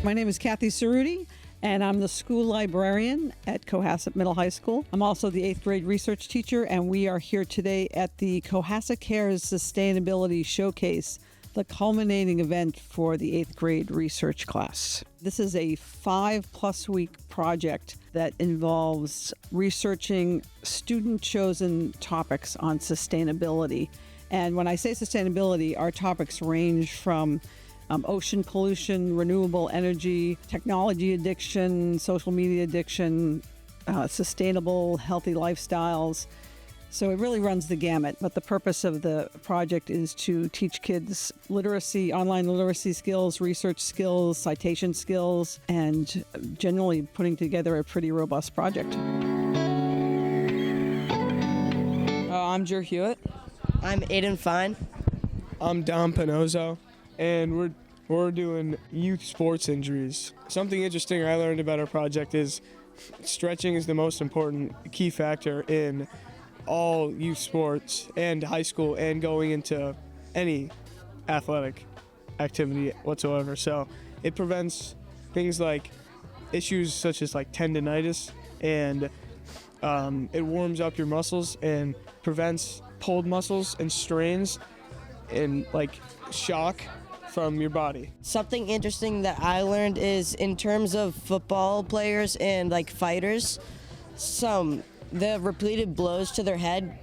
My name is Kathy Cerruti, and I'm the school librarian at Cohasset Middle High School. I'm also the 8th grade research teacher, and we are here today at the Cohasset Cares Sustainability Showcase, the culminating event for the 8th grade research class. This is a 5+ week project that involves researching student-chosen topics on sustainability. And when I say sustainability, our topics range from ocean pollution, renewable energy, technology addiction, social media addiction, sustainable, healthy lifestyles. So it really runs the gamut. But the purpose of the project is to teach kids literacy, online literacy skills, research skills, citation skills, and generally putting together a pretty robust project. I'm Drew Hewitt. I'm Aiden Fine. I'm Dom Panozzo, and we're doing youth sports injuries. Something interesting I learned about our project is stretching is the most important key factor in all youth sports and high school and going into any athletic activity whatsoever. So it prevents things like issues such as like tendonitis, and it warms up your muscles and prevents pulled muscles and strains and like shock from your body. Something interesting that I learned is in terms of football players and like fighters, the repeated blows to their head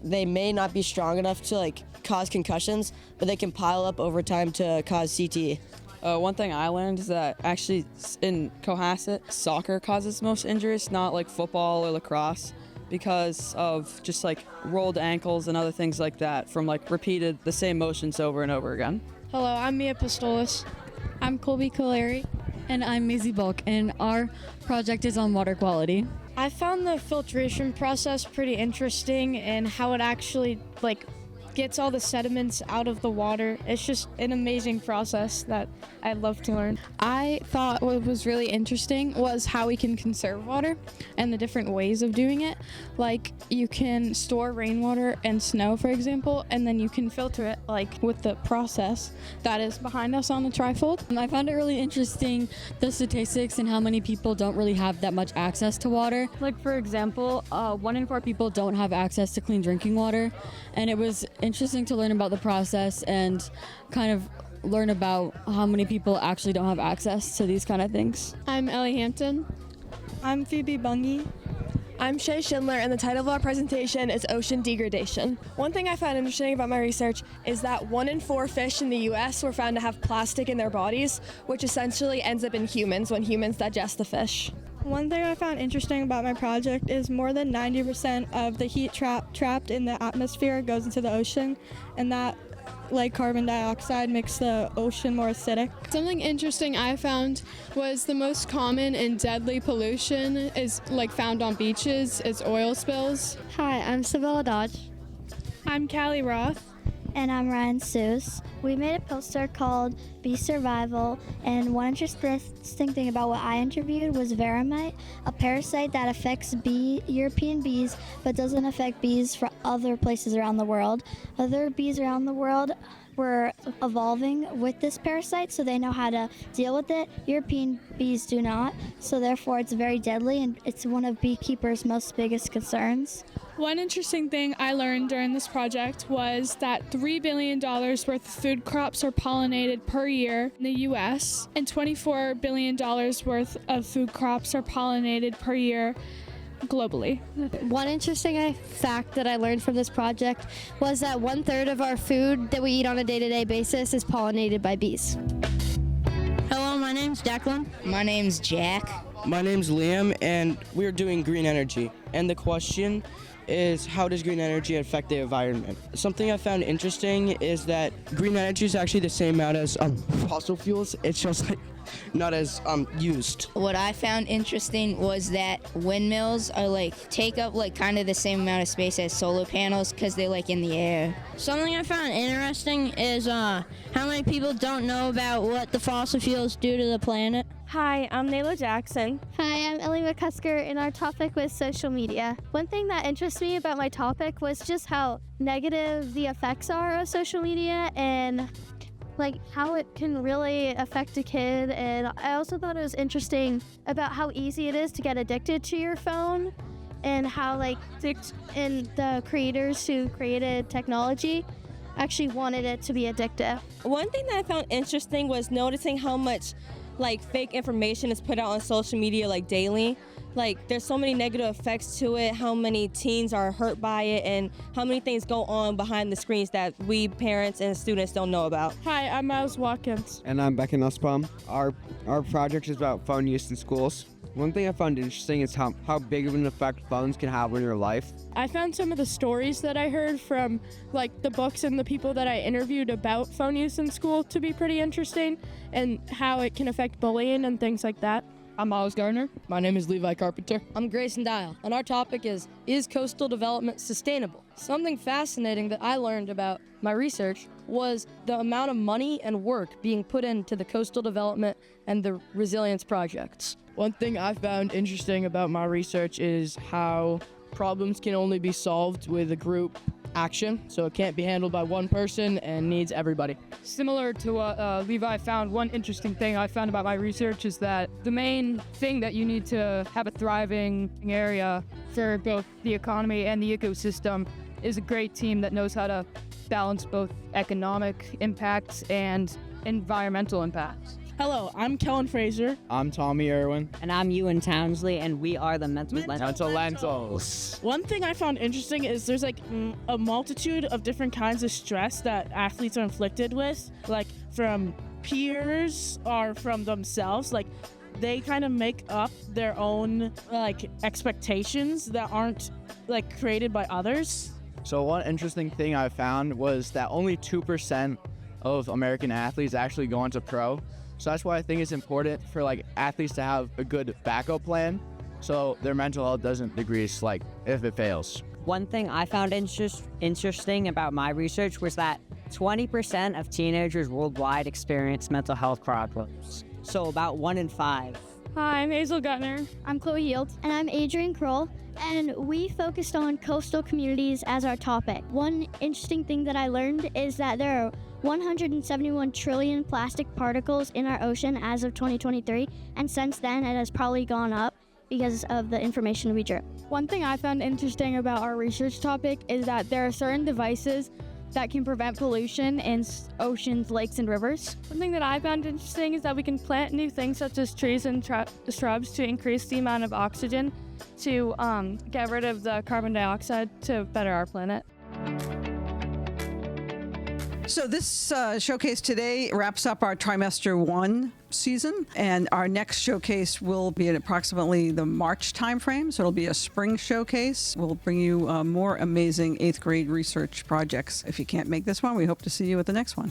they may not be strong enough to like cause concussions, but they can pile up over time to cause CTE. One thing I learned is that actually in Cohasset, soccer causes most injuries, not like football or lacrosse, because of just like rolled ankles and other things like that from like repeated the same motions over and over again. Hello, I'm Mia Pistolis. I'm Colby Coleri. And I'm Maisie Bulk, and our project is on water quality. I found the filtration process pretty interesting and how it actually gets all the sediments out of the water. It's just an amazing process that I'd love to learn. I thought what was really interesting was how we can conserve water and the different ways of doing it. Like you can store rainwater and snow, for example, and then you can filter it like with the process that is behind us on the trifold. And I found it really interesting, the statistics and how many people don't really have that much access to water. Like for example, 1 in 4 people don't have access to clean drinking water, and it was interesting to learn about the process and kind of learn about how many people actually don't have access to these kind of things. I'm Ellie Hampton. I'm Phoebe Bungie. I'm Shay Schindler, and the title of our presentation is Ocean Degradation. One thing I found interesting about my research is that 1 in 4 fish in the U.S. were found to have plastic in their bodies, which essentially ends up in humans when humans digest the fish. One thing I found interesting about my project is more than 90% of the heat trapped in the atmosphere goes into the ocean, and that, like carbon dioxide, makes the ocean more acidic. Something interesting I found was the most common and deadly pollution is found on beaches is oil spills. Hi, I'm Sabella Dodge. I'm Callie Roth. And I'm Ryan Seuss. We made a poster called Bee Survival, and one interesting thing about what I interviewed was veramite, a parasite that affects European bees but doesn't affect bees from other places around the world. Other bees around the world were evolving with this parasite, so they know how to deal with it. European bees do not, so therefore it's very deadly, and it's one of beekeepers' most biggest concerns. One interesting thing I learned during this project was that $3 billion worth of food crops are pollinated per year in the U.S., and $24 billion worth of food crops are pollinated per year globally. One interesting fact that I learned from this project was that 1/3 of our food that we eat on a day-to-day basis is pollinated by bees. Hello, my name's Declan. My name's Jack. My name's Liam, and we're doing green energy. And the question is, how does green energy affect the environment? Something I found interesting is that green energy is actually the same amount as fossil fuels. It's just not as used. What I found interesting was that windmills are take up kind of the same amount of space as solar panels because they're in the air. Something I found interesting is how many people don't know about what the fossil fuels do to the planet. Hi, I'm Nayla Jackson. Hi, I'm Ellie McCusker, and our topic was social media. One thing that interests me about my topic was just how negative the effects are of social media, and like how it can really affect a kid. And I also thought it was interesting about how easy it is to get addicted to your phone, and how and the creators who created technology actually wanted it to be addictive. One thing that I found interesting was noticing how much fake information is put out on social media daily. There's so many negative effects to it, how many teens are hurt by it, and how many things go on behind the screens that we parents and students don't know about. Hi, I'm Miles Watkins. And I'm Becca Nussbaum. Our project is about phone use in schools. One thing I found interesting is how big of an effect phones can have on your life. I found some of the stories that I heard from the books and the people that I interviewed about phone use in school to be pretty interesting, and how it can affect bullying and things like that. I'm Miles Gardner. My name is Levi Carpenter. I'm Grayson Dial, and our topic is coastal development sustainable? Something fascinating that I learned about my research was the amount of money and work being put into the coastal development and the resilience projects. One thing I found interesting about my research is how problems can only be solved with a group action, so it can't be handled by one person and needs everybody. Similar to what Levi found, one interesting thing I found about my research is that the main thing that you need to have a thriving area for both the economy and the ecosystem is a great team that knows how to balance both economic impacts and environmental impacts. Hello, I'm Kellen Fraser. I'm Tommy Irwin. And I'm Ewan Townsley, and we are the Mental Lentils. One thing I found interesting is there's a multitude of different kinds of stress that athletes are inflicted with, from peers or from themselves. They kind of make up their own expectations that aren't created by others. So one interesting thing I found was that only 2% of American athletes actually go into pro. So that's why I think it's important for athletes to have a good backup plan, so their mental health doesn't decrease if it fails. One thing I found interesting about my research was that 20% of teenagers worldwide experience mental health problems. So about 1 in 5. Hi, I'm Hazel Gutner. I'm Chloe Yield. And I'm Adrian Kroll. And we focused on coastal communities as our topic. One interesting thing that I learned is that there are 171 trillion plastic particles in our ocean as of 2023, and since then it has probably gone up because of the information we drew. One thing I found interesting about our research topic is that there are certain devices that can prevent pollution in oceans, lakes, and rivers. One thing that I found interesting is that we can plant new things such as trees and shrubs to increase the amount of oxygen to get rid of the carbon dioxide to better our planet. So this showcase today wraps up our trimester 1 season, and our next showcase will be at approximately the March timeframe. So it'll be a spring showcase. We'll bring you more amazing 8th grade research projects. If you can't make this one, we hope to see you at the next one.